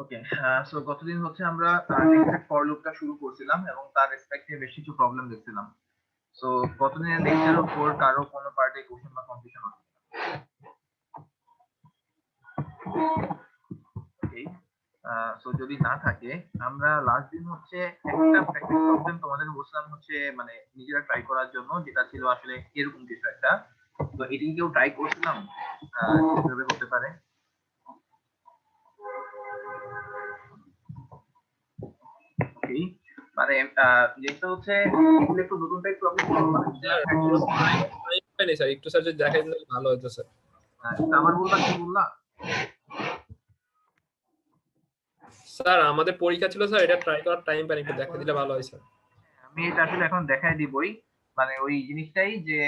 ওকে, so গতদিন হচ্ছে আমরা নেক্সট ফর লুপটা শুরু করছিলাম এবং তার রেসপেক্টে বেশ কিছু প্রবলেম দেখছিলাম। সো গতদিনের লেকচারের উপর কারো কোনো পার্টে কোশ্চেন বা কনফিউশন আছে? ওকে, সো যদি না থাকে আমরা লাস্ট দিন হচ্ছে একটা প্র্যাকটিস প্রবলেম তোমাদের বলছিলাম হচ্ছে মানে নিজেরা ট্রাই করার জন্য, যেটা ছিল আসলে এরকম কিছু একটা। তো এটি কেউ ট্রাই করছিলাম কিভাবে হতে পারে? ওকে, মানে যেটা হচ্ছে এগুলো একটু নতুন টাইপ প্রবলেম, মানে নিজেরা practice পাইনি স্যার, একটু স্যার যদি দেখাই দিলে ভালো হতো স্যার। আমার বললা কি বললা? স্যার আমাদের পরীক্ষা ছিল স্যার, এটা ট্রাই করার টাইম পাইনি, একটু দেখা দিলে ভালো হয় স্যার। আমি এটা আসলে এখন দেখাই দিবই, মানে ওই জিনিসটাই যে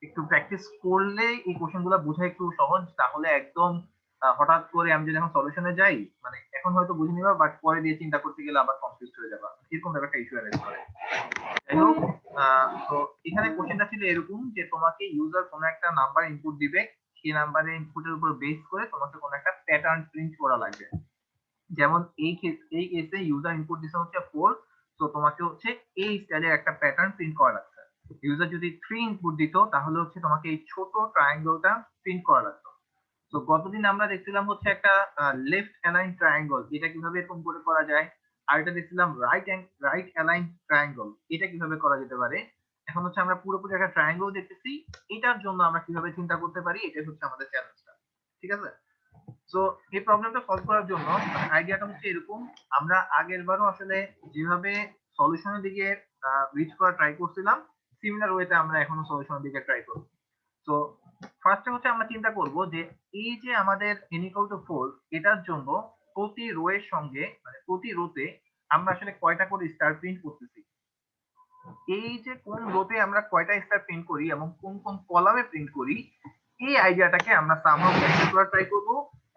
একটু প্র্যাকটিস করলে এই কোশ্চেন গুলো বোঝা একটু সহজ। তাহলে একদম হঠাৎ করে আমি যদি এখন সলিউশনে যাই, মানে এখন হয়তো বুঝে নিবা, বাট পরে দিয়ে চিন্তা করতে গেলে আবার কনফিউজ হয়ে যাবা, এরকম ব্যাপারটা ইস্যু অ্যারেঞ্জ করে। যাই হোক, তো এখানে কোশ্চেনটা ছিল এরকম যে তোমাকে ইউজার কোনো একটা নাম্বার ইনপুট দিবে, সেই নাম্বারের ইনপুটের উপর বেস করে তোমাকে কোনো একটা প্যাটার্ন প্রিন্ট করা লাগবে। যেমন এই কেসে ইউজার ইনপুট দিছে হচ্ছে 4, তো তোমাকে হচ্ছে এই স্টাইলের একটা প্যাটার্ন প্রিন্ট করা লাগছে। ইউজার যদি 3 ইনপুট দিত তাহলে হচ্ছে তোমাকে এই ছোট ট্রায়াঙ্গেলটা প্রিন্ট করা লাগতো। তো গতদিন আমরা দেখছিলাম হচ্ছে একটা লেফট অ্যালাইন ট্রায়াঙ্গেল, এটা কিভাবে এরকম করে করা যায়। আর এটা দেখছিলাম রাইট অ্যালাইন ট্রায়াঙ্গেল, এটা কিভাবে করা যেতে পারে। এখন হচ্ছে আমরা পুরোপুরি একটা ট্রায়াঙ্গেল দেখতেছি, এটার জন্য আমরা কিভাবে চিন্তা করতে পারি, এটাই হচ্ছে আমাদের চ্যালেঞ্জটা। ঠিক আছে, সো এই প্রবলেমটা সলভ করার জন্য আইডিয়াটা হচ্ছে এরকম। আমরা আগের বারও আসলে যেভাবে সলিউশনের দিকে রিচ করা ট্রাই করছিলাম, সিমিলার ওয়েতে আমরা এখনো সলিউশনের দিকে ট্রাই করব। তো ফার্স্টে হচ্ছে আমরা চিন্তা করব যে এই যে আমাদের n equal to 4, এটার জন্য প্রতি রো এর সঙ্গে মানে প্রতি রোতে আমরা আসলে কয়টা করে স্টার প্রিন্ট করতেছি। এই যে কোন রোতে আমরা কয়টা স্টার প্রিন্ট করি এবং কোন কোন কলামে প্রিন্ট করি, এই আইডিয়াটাকে আমরা সামহাউ প্র্যাকটিস করার ট্রাই করব।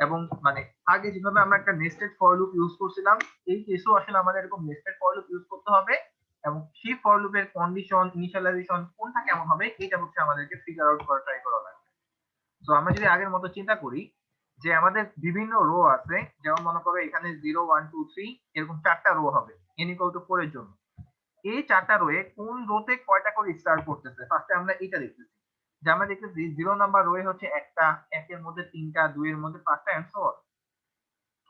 এবং মানে আগে যেভাবে আমরা একটা নেস্টেড ফর লুপ ইউজ করছিলাম, এই কেসেও আসলে আমাদের এরকম নেস্টেড ফর লুপ ইউজ করতে হবে এবং সেই ফর লুপের কন্ডিশন ইনিশিয়ালাইজেশন কোনটা কেমন হবে, এটা হচ্ছে আমাদেরকে ফিগার আউট করার ট্রাই করা লাগবে। তো আমরা যদি আগের মতো চিন্তা করি যে আমাদের বিভিন্ন রো আছে, যেমন মনে করো এখানে 0 1 2 3 এরকম 4টা রো হবে n equal to 4 এর জন্য। এই 4টা রোয়ে কোন রোতে কয়টা করে স্টার করতেছে, ফার্স্টে আমরা এটা দেখতেছি। যে আমরা দেখতেছি 0 নাম্বার রোয়ে হচ্ছে একটা, একের মধ্যে 3টা, 2 এর মধ্যে 5টা এন্ড সো অন।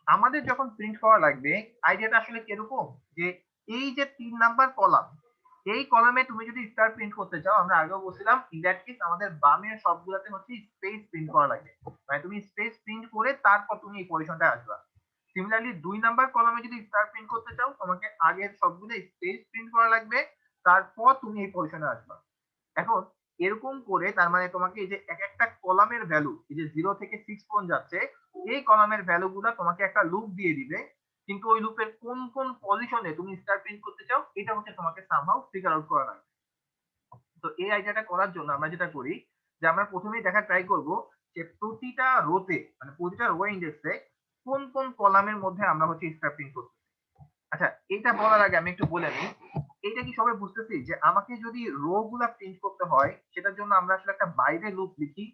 আমাদের যখন প্রিন্ট করা লাগবে, আইডিয়াটা আসলে কিরকম যে এই যে 3 নাম্বার কলাম, এই কলামে তুমি যদি স্টার প্রিন্ট করতে চাও, আমরা আগেও বলছিলাম ইন দ্যাট কেস আমাদের বামের সবগুলোতে হচ্ছে স্পেস প্রিন্ট করা লাগে, মানে তুমি স্পেস প্রিন্ট করে তারপর তুমি এই পজিশনটা আসবা। সিমিলারলি 2 নাম্বার কলামে যদি স্টার প্রিন্ট করতে চাও, তোমাকে আগের সবগুলো স্পেস প্রিন্ট করা লাগবে, তারপর তুমি এই পজিশনে আসবা। এখন এরকম করে তার মানে তোমাকে এই যে এক একটা কলামের ভ্যালু, এই যে 0 থেকে 6 পর্যন্ত যাচ্ছে, এই কলামের ভ্যালু গুলা তোমাকে একটা লুপ দিয়ে দিবে, কিন্তু ওই লুপের কোন কোন পজিশনে তুমি স্টার প্রিন্ট করতে চাও, এটা হচ্ছে তোমাকে সামহাউ ফিগার আউট করা লাগবে। তো এই আইডিয়াটা করার জন্য আমরা যেটা করি যে আমরা প্রথমেই দেখা ট্রাই করব যে প্রতিটা রোতে মানে প্রতিটা রো ইন্ডেক্সে কোন কোন কলামের মধ্যে আমরা হচ্ছে স্টার প্রিন্ট করতে। আচ্ছা, এটা বলার আগে আমি একটু বলে নিই, এইটা কি সবাই বুঝতেছি যে আমাকে যদি রো গুলা প্রিন্ট করতে হয়, সেটার জন্য আমরা আসলে একটা বাইরে লুপ লিখি।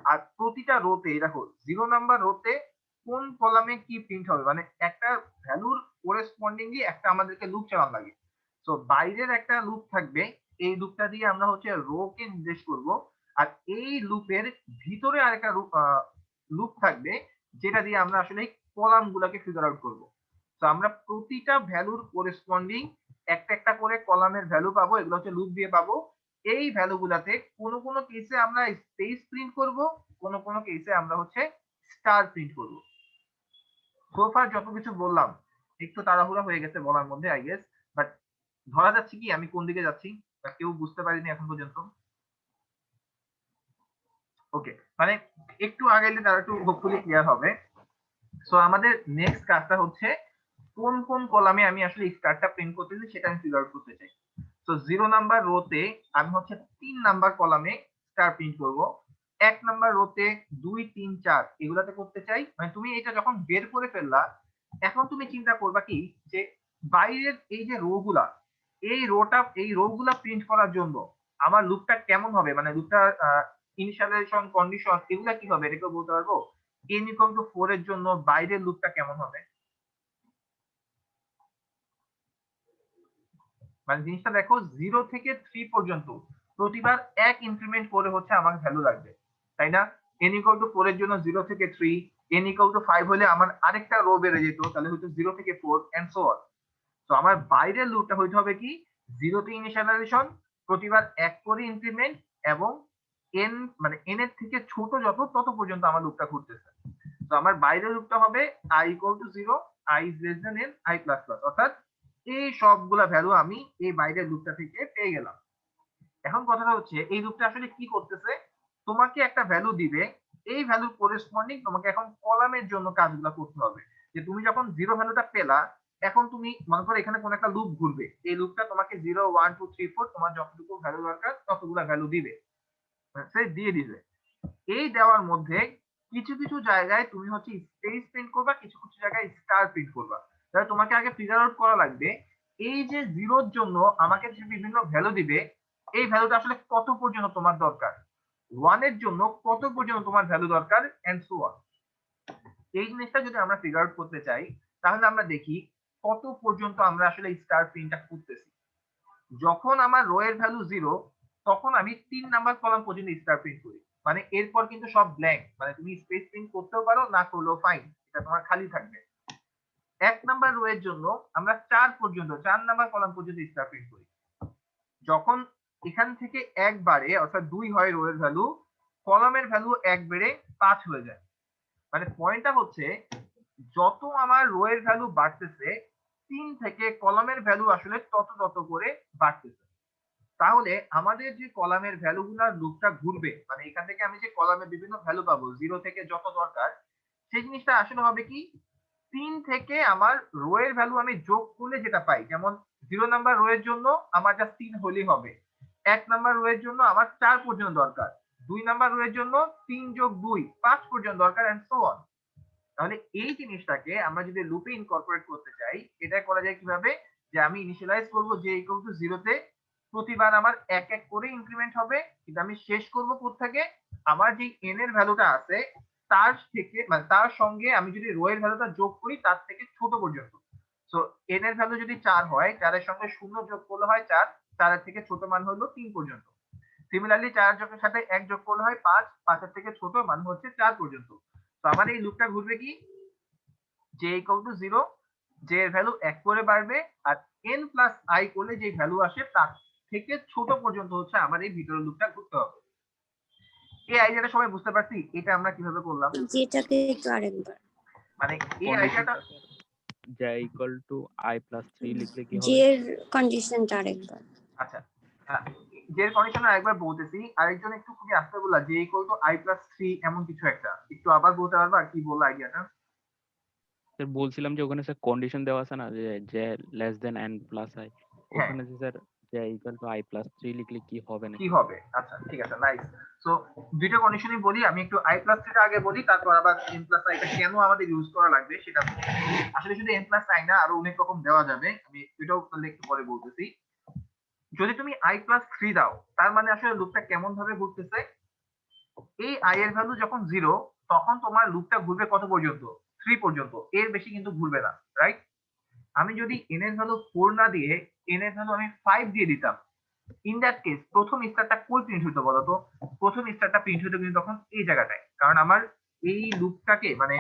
আর প্রতিটা রোতে দেখো 0 নাম্বার রোতে কোন কলামে কি প্রিন্ট হবে, মানে একটা ভ্যালুর কোরেসপন্ডিংলি একটা আমাদেরকে লুপ চালান লাগে। তো বাইরের একটা লুপ থাকবে, এই লুপটা দিয়ে আমরা হচ্ছে রো কে নির্দেশ করব। আর এই লুপের ভিতরে আরেকটা লুপ থাকবে, যেটা দিয়ে আমরা আসলে কলাম গুলাকে ফিগার আউট করবো। তো আমরা প্রতিটা ভ্যালুর কোরেসপন্ডিং একটা একটা করে কলামের ভ্যালু পাবো, এগুলো হচ্ছে লুপ দিয়ে পাবো। এই ভ্যালু গুলাতে কোনো কোনো কেসে আমরা স্পেস প্রিন্ট করব, কোনো কোনো কেসে আমরা হচ্ছে স্টার প্রিন্ট করব। সোফার যত কিছু বললাম একটু তাড়াহুড়া হয়ে গেছে বলার মধ্যে আই গেস, বাট ধরা যাচ্ছে কি আমি কোন দিকে যাচ্ছি, বা কেউ বুঝতে পারিনি এখন পর্যন্ত? ওকে, মানে একটু আগাইলে তারা একটু হোপফুলি ক্লিয়ার হবে। সো আমাদের নেক্সট কাজটা হচ্ছে কোন কোন কলামে আমি আসলে স্টারটা প্রিন্ট করতেছি সেটা আমি ফিগার আউট করতে চাই। তো 0 নাম্বার রোতে আমি হচ্ছে 3 নাম্বার কলামে স্টার প্রিন্ট করব। 1 নাম্বার রোতে 2 3 4 এগুলাতে করতে চাই। মানে তুমি এটা যখন বের করে ফেললা, এখন তুমি চিন্তা করবা কি যে বাইরের এই যে রো গুলা, এই রো গুলা প্রিন্ট করার জন্য আমার লুপটা কেমন হবে, মানে লুপটা ইনিশিয়ালাইজেশন কন্ডিশন এগুলা কি হবে, এটা কেউ বলতে পারবো? n equal to 4 এর জন্য বাইরের লুপটা কেমন হবে? মানে জিনিসটা দেখো 0 থেকে 3 পর্যন্ত প্রতিবার এক ইনক্রিমেন্ট করে হচ্ছে আমার ভ্যালু লাগবে, তাই না? n equal to 4 এর জন্য 0 থেকে 3, n equal to 5 হলে আমার আরেকটা রো বেড়ে যেত, তাহলে হয়তো 0 থেকে 4 এন্ড সো অন। তো আমার বাইরের লুপটা হইতে হবে কি 0 তে ইনিশিয়ালাইজেশন, প্রতিবার এক করে ইনক্রিমেন্ট, এবং n মানে n এর থেকে ছোট যত তত পর্যন্ত আমার লুপটা ঘুরতেছে। তো আমার বাইরের লুপটা হবে i equal to 0, i is less than n, i plus plus, অর্থাৎ এই সবগুলা ভ্যালু আমি এই বাইরের লুপটা থেকে পেয়ে গেলাম। এখন কথাটা হচ্ছে এই লুপটা আসলে কি করতেছে, তোমাকে একটা ভ্যালু দিবে, এই ভ্যালুর করেসপন্ডিং তোমাকে এখন কলামের জন্য কাজগুলো করতে হবে। যে তুমি যখন 0 ভ্যালুটা পেলা, এখন তুমি মনে করো এখানে কোন একটা লুপ ঘুরবে, এই লুপটা তোমাকে 0 1 2 3 4 তোমার যতটুকু ভ্যালু দরকার ততগুলা ভ্যালু দিবে, সে দিয়ে দিবে। এই দেওয়ার মধ্যে কিছু কিছু জায়গায় তুমি হচ্ছে স্পেস প্রিন্ট করবা, কিছু কিছু জায়গায় স্টার প্রিন্ট করবা। তাহলে তোমাকে আগে ফিগার আউট করা লাগবে এই যে 0 এর জন্য আমাকে যে বিভিন্ন ভ্যালু দিবে, এই ভ্যালুটা আসলে কত পর্যন্ত তোমার দরকার, 1 এর জন্য কত পর্যন্ত তোমার ভ্যালু দরকার, এন্ড সো অন। এই জিনিসটা যদি আমরা ফিগার আউট করতে চাই, তাহলে আমরা দেখি কত পর্যন্ত আমরা আসলে স্টার প্রিন্টটা করতেছি। যখন আমার রো এর ভ্যালু 0, তখন আমি 3 নাম্বার কলাম পর্যন্ত স্টার প্রিন্ট করি। মানে এরপর কিন্তু সব ব্ল্যাঙ্ক, মানে তুমি স্পেস প্রিন্ট করতেও পারো, না করলেও ফাইন, এটা তোমার খালি থাকবে। 1 নাম্বার রো এর জন্য আমরা 4 পর্যন্ত 4 নাম্বার কলাম পর্যন্ত স্টার প্রিন্ট করি। যখন এখান থেকে 1 বাড়ে, অর্থাৎ 2 হয় রো এর ভ্যালু, কলামের ভ্যালু 1 বেড়ে 5 হয়ে যায়। মানে পয়েন্টটা হচ্ছে যত আমার রো এর ভ্যালু বাড়তেছে, 3 থেকে কলামের ভ্যালু আসলে তত তত করে বাড়তেছে। তাহলে আমাদের যে কলামের ভ্যালুগুলার লুপটা ঘুরবে, মানে এখান থেকে আমি যে কলামে বিভিন্ন ভ্যালু পাবো 0 থেকে যত দরকার, সেই জিনিসটা আসলে হবে কি 3 থেকে আমার রো এর ভ্যালু আমি যোগ করলে যেটা পাই, যেমন 0 নাম্বার রো এর জন্য আমার জাস্ট 3 হলেই হবে, 1 নাম্বার রো এর জন্য আমার 4 পর্যন্ত দরকার, 2 নাম্বার রো এর জন্য 3 যোগ 2 5 পর্যন্ত দরকার, এন্ড সো অন। তাহলে এই জিনিসটাকে আমরা যদি লুপে ইনকর্পোরেট করতে চাই, এটা করা যায় কিভাবে, যে আমি ইনিশিয়ালাইজ করব যে ইকুয়াল টু 0 তে, প্রতিবার আমার এক এক করে ইনক্রিমেন্ট হবে, কিন্তু আমি শেষ করব কোথা থেকে, আমার যে n এর ভ্যালুটা আছে তার থেকে, মানে তার সঙ্গে আমি যদি রো এর ভ্যালুটা যোগ করি তার থেকে ছোট পর্যন্ত। সো n এর ভ্যালু যদি 4 হয়, 4 এর সঙ্গে 0 যোগ করলে হয় 4, 4 এর থেকে ছোট মান হলো 3 পর্যন্ত। সিমিলারলি 4 যোগের সাথে 1 যোগ করলে হয় 5, 5 এর থেকে ছোট মান হচ্ছে 4 পর্যন্ত। তো আমার এই লুপটা ঘুরবে কি j equal to 0, j এর ভ্যালু 1 করে বাড়বে, আর n প্লাস i করলে যে ভ্যালু আসে তার থেকে ছোট পর্যন্ত হচ্ছে আমার এই ভিতরের লুপটা ঘুরতে হবে। এই আইডিয়াটা সবাই বুঝতে পারছি, এটা আমরা কিভাবে করলাম? যেটাকে একটু আরেকবার। মানে এই আইডিয়াটা j equal to i plus 3 লিখলে কি যে হবে? এর কন্ডিশনটা আরেকবার। আচ্ছা, হ্যাঁ, যে কন্ডিশন আরেকবার বলতেছি, আরেকজন একটু খুবই আস্তে বললা j equal to i plus 3 এমন কিছু একটা, একটু আবার বলতে পারবা কি বললা আইডিয়াটা? স্যার বলছিলাম যে ওখানে স্যার কন্ডিশন দেওয়া আছে না যে j less than n plus i, হ্যাঁ, ওখানে যে sir j equal to i plus 3 লিখলে কি হবে কি নাকি? হবে? আচ্ছা ঠিক আছে, নাইস। সো দুইটা কন্ডিশনই বলি, আমি একটু i প্লাস টা আগে বলি, তারপর আবার n প্লাস i টা কেন আমাদের ইউজ করা লাগবে সেটা বলি। আসলে শুধু n প্লাস i না, আরো অনেক রকম দেওয়া যাবে, আমি এটাও তাহলে একটু পরে বলতেছি। যদি তুমি i প্লাস 3 দাও, তার মানে আসলে লুপটা কেমন ভাবে ঘুরতেছে, এই i এর ভ্যালু যখন 0, তখন তোমার লুপটা ঘুরবে কত পর্যন্ত, 3 পর্যন্ত, এর বেশি কিন্তু ঘুরবে না, রাইট? আমি যদি n এর ভ্যালু 4 না দিয়ে n এর ভ্যালু আমি 5 দিয়ে দিতাম, ইন দ্যাট কেস প্রথম স্টারটা কই প্রিন্ট হতো বলতো? প্রথম স্টারটা প্রিন্ট হতো কিন্তু তখন এই জায়গাটায়, কারণ আমার এই লুপটাকে মানে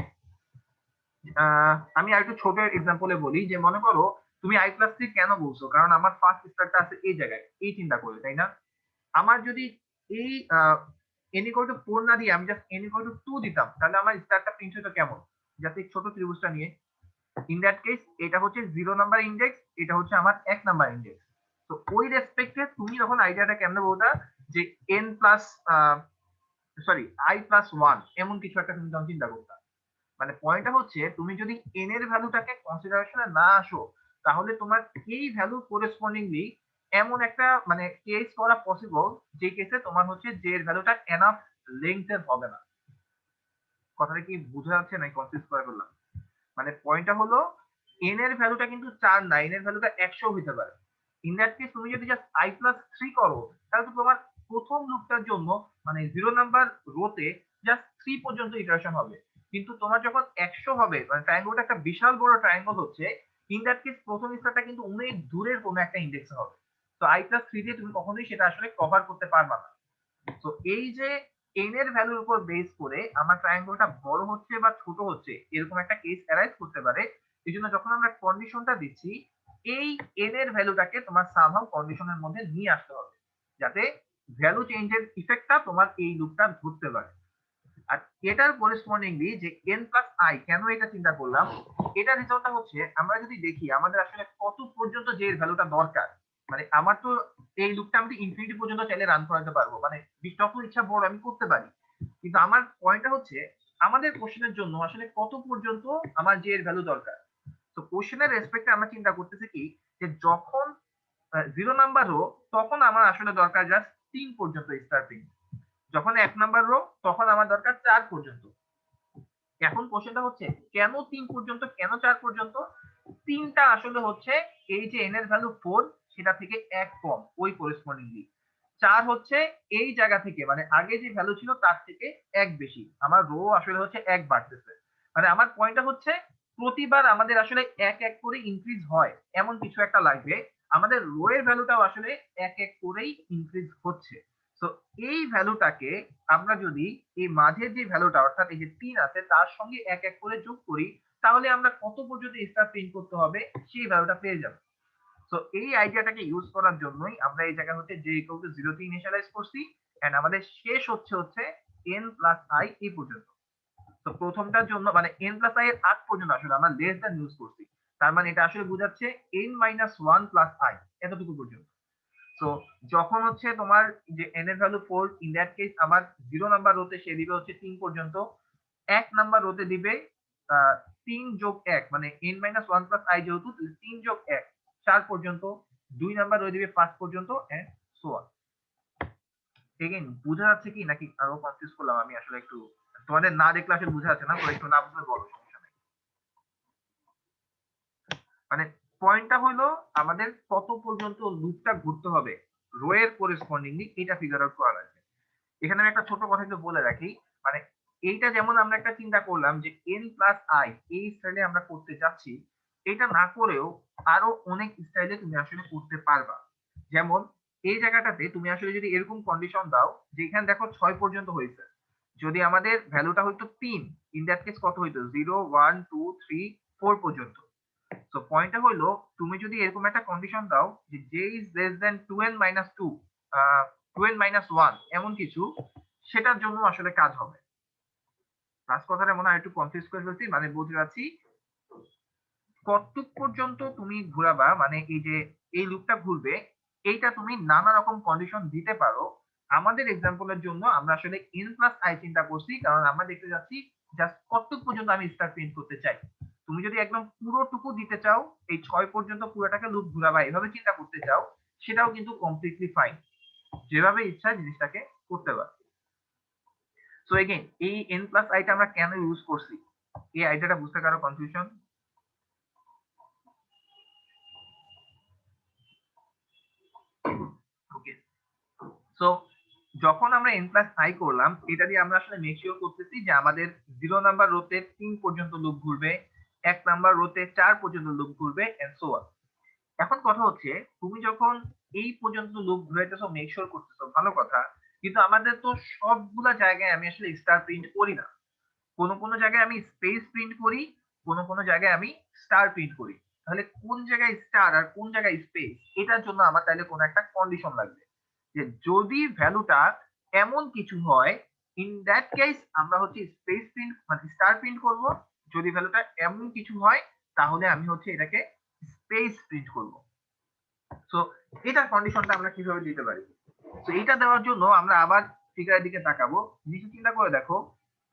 আমি আর একটু ছোট এক্সাম্পলে বলি, যে মনে করো তুমি i প্লাস 3 কেন বলছো, কারণ আমার ফার্স্ট স্টারটা আছে এই জায়গায়, এই চিন্তা করে, তাই না? আমার যদি এই n equal to 4 না দিয়ে আমি জাস্ট n equal to 2 দিতাম, তাহলে আমার স্টারটা প্রিন্ট হতো কেমন, যাতে ছোট ত্রিভুজটা নিয়ে। ইন দ্যাট কেস এটা হচ্ছে 0 নাম্বার ইন্ডেক্স, এটা হচ্ছে আমার 1 নাম্বার ইন্ডেক্স। তো ওই রেসপেক্টে তুমি যখন আইডিয়াটা কেমনে বলতা যে n plus sorry i plus 1 এমন কিছু একটা তুমি তখন চিন্তা করতা। মানে পয়েন্টটা হচ্ছে তুমি যদি n এর ভ্যালুটাকে কনসিডারেশনে না আসো, তাহলে তোমার এই ভ্যালু করেসপন্ডিংলি এমন একটা মানে কেস করা পসিবল, যে কেসে তোমার হচ্ছে যে এর ভ্যালুটা এনাফ লেংথের হবে না। কথাটা কি বোঝা যাচ্ছে না, কনফিউজ করে ফেললাম? মানে পয়েন্টটা হলো n এর ভ্যালুটা কিন্তু 4 না, n এর ভ্যালুটা 100 হতে পারে। ইন দ্যাট কেস তুমি যদি জাস্ট i প্লাস 3 করো, তাহলে তো তোমার প্রথম লুপটার জন্য মানে 0 নাম্বার রোতে জাস্ট 3 পর্যন্ত ইটারেশন হবে। কিন্তু তোমার যখন 100 হবে, মানে ট্রায়াঙ্গলটা একটা বিশাল বড় ট্রায়াঙ্গল হচ্ছে, ইন দ্যাট কেস প্রথম স্টারটা কিন্তু অনেক দূরের কোনো একটা ইন্ডেক্স হবে। তো i+3 দিয়ে তুমি কখনোই সেটা আসলে কভার করতে পারবা না। তো এই যে n এর ভ্যালুর উপর বেস করে আমার ট্রায়াঙ্গলটা বড় হচ্ছে বা ছোট হচ্ছে এরকম একটা কেস অ্যারাইজ করতে পারে। এই জন্য যখন আমরা কন্ডিশনটা দিচ্ছি এই n এর ভ্যালুটাকে তোমার সামহাউ কন্ডিশনের মধ্যে নিয়ে আসতে হবে, যাতে ভ্যালু চেঞ্জের ইফেক্টটা তোমার এই লুপটা ধরতে পারে। আর এটার করেসপন্ডিংলি যে n+i কেন এটা চিন্তা করলাম, এটা রেজাল্টটা হচ্ছে আমরা যদি দেখি আমাদের আসলে কত পর্যন্ত যে ভ্যালুটা দরকার, মানে আমার তো এই লুপটা আমি ইনফিনিটি পর্যন্ত চাইলে রান করাতে পারবো, মানে যত ইচ্ছা বড় আমি করতে পারি। কিন্তু আমার পয়েন্টটা হচ্ছে আমাদের কোশ্চেনের জন্য আসলে কত পর্যন্ত আমার যে এর ভ্যালু দরকার। তো কোশ্চেনের রেসপেক্টে আমরা চিন্তা করতেছি কি যে যখন 0 নাম্বার রো তখন আমার আসলে দরকার জাস্ট 3 পর্যন্ত স্টার্টিং, যখন 1 নাম্বার রো তখন আমার দরকার 4 পর্যন্ত। এখন কোশ্চেনটা হচ্ছে কেন 3 পর্যন্ত, কেন 4 পর্যন্ত? 3টা আসলে হচ্ছে এই যে n এর ভ্যালু 4 সেটা থেকে 1 কম ওই করেসপন্ডিংলি। 4 হচ্ছে এই জায়গা থেকে মানে আগে যে ভ্যালু ছিল তার থেকে 1 বেশি, আমার রো আসলে হচ্ছে 1 বাড়তেছে। মানে আমার পয়েন্টটা হচ্ছে প্রতিবার আমাদের আসলে 1 1 করে ইনক্রিজ হয় এমন কিছু একটা লাগবে, আমাদের রো এর ভ্যালুটাও আসলে 1 1 করেই ইনক্রিজ হচ্ছে। তো এই ভ্যালুটাকে আমরা যদি এই মাঝের যে ভ্যালুটা অর্থাৎ এই যে 3 আছে তার সঙ্গে 1 1 করে যোগ করি তাহলে আমরা কত পর্যন্ত স্টার প্রিন্ট করতে হবে সেই ভ্যালুটা পেয়ে যাব। তো এই আইডিয়াটাকে ইউজ করার জন্যই আমরা এই জায়গা হচ্ছে j = 0 তে ইনিশিয়ালাইজ করছি এন্ড আমাদের শেষ হচ্ছে n+i এই পর্যন্ত। তো প্রথমটার জন্য মানে n+i এর আগ পর্যন্ত আসলে আমরা লেস দ্যান ইউজ করছি, তার মানে এটা আসলে বোঝাচ্ছে n-1 + i এতটুকু পর্যন্ত। তো যখন হচ্ছে তোমার যে n এর ভ্যালু 4 ইন দ্যাট কেস আমার 0 নাম্বার রোতে সে দিবে হচ্ছে 3 পর্যন্ত, 1 নাম্বার রোতে দিবে 3 যোগ 1 মানে n-1 + i যেহেতু 3 যোগ 1 4 পর্যন্ত, 2 নাম্বার রো দিবে 5 পর্যন্ত এন্ড সো অন। এগেইন বোঝা যাচ্ছে কি নাকি আরো কনফিউজ করলাম আমি? আসলে একটু তোমাদের না দেখলে আসলে বোঝা যাচ্ছে না, তো একটু না বুঝলে বলো, সমস্যা নেই। মানে পয়েন্টটা হলো আমাদের কত পর্যন্ত লুপটা ঘুরতে হবে রো এর করেসপন্ডিংলি এটা ফিগার আউট করা লাগবে। এখানে আমি একটা ছোট কথা একটু বলে রাখি, মানে এইটা যেমন আমরা একটা চিন্তা করলাম যে n+i এই স্টাইলে আমরা করতে যাচ্ছি, এটা না করেও আরো অনেক স্টাইলে তুমি আসলে করতে পারবা। যেমন এই জায়গাটাতে তুমি আসলে যদি এরকম কন্ডিশন দাও যে এখানে দেখো 6 পর্যন্ত হয়েছে, যদি আমাদের ভ্যালুটা হইতো 3 ইন দ্যাট কেস কত হইতো 0 1 2 3 4 পর্যন্ত। তো পয়েন্টটা হলো তুমি যদি এরকম একটা কন্ডিশন দাও যে j is less than 2n-2 2n-1 এমন কিছু, সেটার জন্য আসলে কাজ হবে। লাস্ট কথাটা মনে হয় একটু কনফিউজ করে ফেলছি, মানে বলতে চাচ্ছি কতটুক পর্যন্ত তুমি ঘোরাবা, মানে এই যে এই লুপটা ঘুরবে এইটা তুমি নানা রকম কন্ডিশন দিতে পারো। আমাদের এক্সাম্পলের জন্য আমরা আসলে n+i চিন্তা করছি, কারণ আমরা দেখতে যাচ্ছি জাস্ট কতটুক পর্যন্ত আমি স্টার প্রিন্ট করতে চাই। তুমি যদি একদম পুরোটুকু দিতে চাও এই 6 পর্যন্ত পুরোটাকে লুপ ঘুরাবা এভাবে চিন্তা করতে চাও, সেটাও কিন্তু কমপ্লিটলি ফাইন, যেভাবে ইচ্ছা জিনিসটাকে করতে পারো। সো এগেইন এই n+i টা আমরা কেন ইউজ করছি এই আইডিয়াটা বুঝতে কারো কনফিউশন? ওকে, সো যখন আমরা n+i করলাম এটা দিয়ে আমরা আসলে মেক শিওর করতেছি যে আমাদের 0 নাম্বার রোতে 3 পর্যন্ত লুপ ঘুরবে, 1 নাম্বার রোতে 4 পর্যন্ত লুপ ঘুরবে এন্ড সো অন। এখন কথা হচ্ছে তুমি যখন এই পর্যন্ত লুপ ঘুরাইতেছো মেক শিওর করতেছো ভালো কথা, কিন্তু আমাদের তো সবগুলা জায়গায় আমি আসলে স্টার প্রিন্ট করি না। কোনো কোনো জায়গায় আমি স্পেস প্রিন্ট করি, কোনো কোনো জায়গায় আমি স্টার প্রিন্ট করি। তাহলে কোন জায়গায় স্টার আর কোন জায়গায় স্পেস এটার জন্য আমার তাহলে কোনো একটা কন্ডিশন লাগবে যে যদি ভ্যালুটা এমন কিছু হয় ইন দ্যাট কেস আমরা হচ্ছে স্পেস প্রিন্ট মানে স্টার প্রিন্ট করব, যদি ভ্যালুটা এমন কিছু হয় তাহলে আমি হচ্ছে এটাকে স্পেস প্রিন্ট করব। সো এটার কন্ডিশনটা আমরা কিভাবে দিতে পারি? তো এটা দেওয়ার জন্য আমরা আবার ফিগারের দিকে তাকাবো, নিচে চিন্তা করে দেখো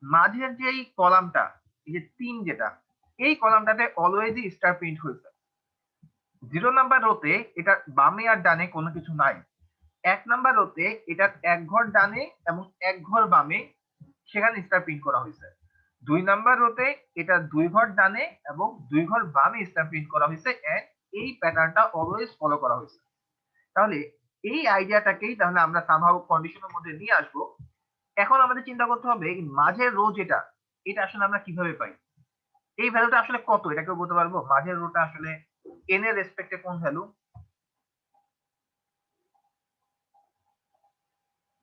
মাঝের যে এই কলামটা এই যে 3 যেটা এই কলামটাতে অলওয়েজই স্টার প্রিন্ট হয়েছে। 0 নাম্বার রোতে এটা বামে আর ডানে কোনো কিছু নাই, 1 নাম্বার রোতে এটার এক ঘর ডানে এবং এক ঘর বামে সেখানে স্টার প্রিন্ট করা হয়েছে। 2 নাম্বার রোতে এটা 2 ঘর ডানে এবং 2 ঘর বামে স্টার প্রিন্ট করা হয়েছে এন্ড এই প্যাটার্নটা অলওয়েজ ফলো করা হয়েছে। তাহলে এই আইডিয়াটাকেই তাহলে আমরা সামহাউ কন্ডিশনের মধ্যে নিয়ে আসবো। এখন আমাদের চিন্তা করতে হবে এই মাঝের রো যেটা এটা আসলে আমরা কিভাবে পাই। এই ভ্যালুটা আসলে কত, এটা কেউ বলতে পারবো? মাঝের রোটা আসলে n এর রেসপেক্টে কোন ভ্যালু,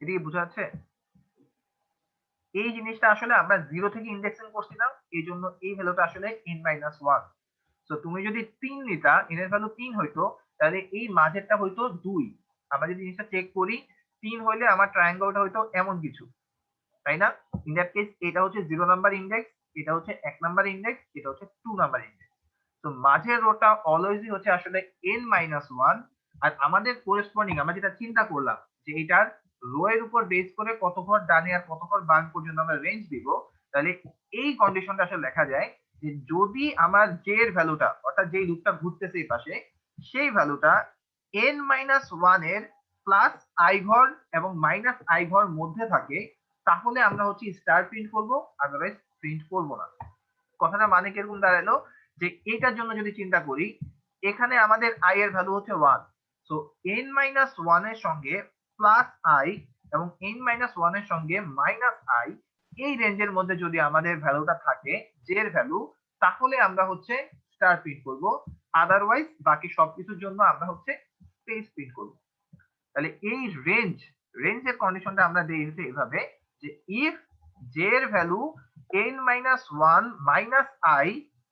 এটা কি বোঝা যাচ্ছে? এই জিনিসটা আসলে আমরা 0 থেকে ইন্ডেক্সিং করছিলাম, এই জন্য এই ভ্যালুটা আসলে n-1। তো তুমি যদি 3 নিতা, n এর ভ্যালু 3 হইতো, তাহলে এই মাঝেরটা হইতো 2। আমরা যদি জিনিসটা চেক করি, 3 হইলে আমার ট্রায়াঙ্গলটা হইতো এমন কিছু, তাই না? ইন দ্যাট কেস এটা হচ্ছে 0 নাম্বার ইন্ডেক্স, এটা হচ্ছে 1 নাম্বার ইন্ডেক্স, এটা হচ্ছে 2 নাম্বার ইন্ডেক্স। তো মাঝের রোটা অলওয়েজই হচ্ছে আসলে n-1। আর আমাদের করেসপন্ডিং আমরা যেটা চিন্তা করলাম যে এটার রো এর উপর বেস করে কত ঘর ডানে আর কত ঘর বাম পর্যন্ত আমরা রেঞ্জ দিব, তাহলে এই কন্ডিশনটা আসলে লেখা যায় যে যদি আমার জে এর ভ্যালুটা, অর্থাৎ যেই লুপটা ঘুরতেছে এই পাশে, সেই ভ্যালুটা n-1 এর প্লাস আই ঘর এবং মাইনাস আই ঘর মধ্যে থাকে, তাহলে আমরা হচ্ছে স্টার প্রিন্ট করবো, আদারওয়াইজ প্রিন্ট করবো না। কথাটা মানে কিরকম দাঁড়ালো, যে এটার জন্য যদি চিন্তা করি, এখানে আমাদের আই এর ভ্যালু হচ্ছে 1, সো n-1 এর সঙ্গে প্লাস আই এবং n-1 এর সঙ্গে মাইনাস আই, এই রেঞ্জের মধ্যে যদি আমাদের ভ্যালুটা থাকে জে এর ভ্যালু, তাহলে আমরা হচ্ছে স্টার প্রিন্ট করব, আদারওয়াইজ বাকি সবকিছুর জন্য আমরা হচ্ছে স্পেস প্রিন্ট করব। তাহলে এই রেঞ্জের কন্ডিশনটা আমরা দিই হচ্ছে এভাবে, যে ইফ জে এর ভ্যালু n-1 মাইনাস আই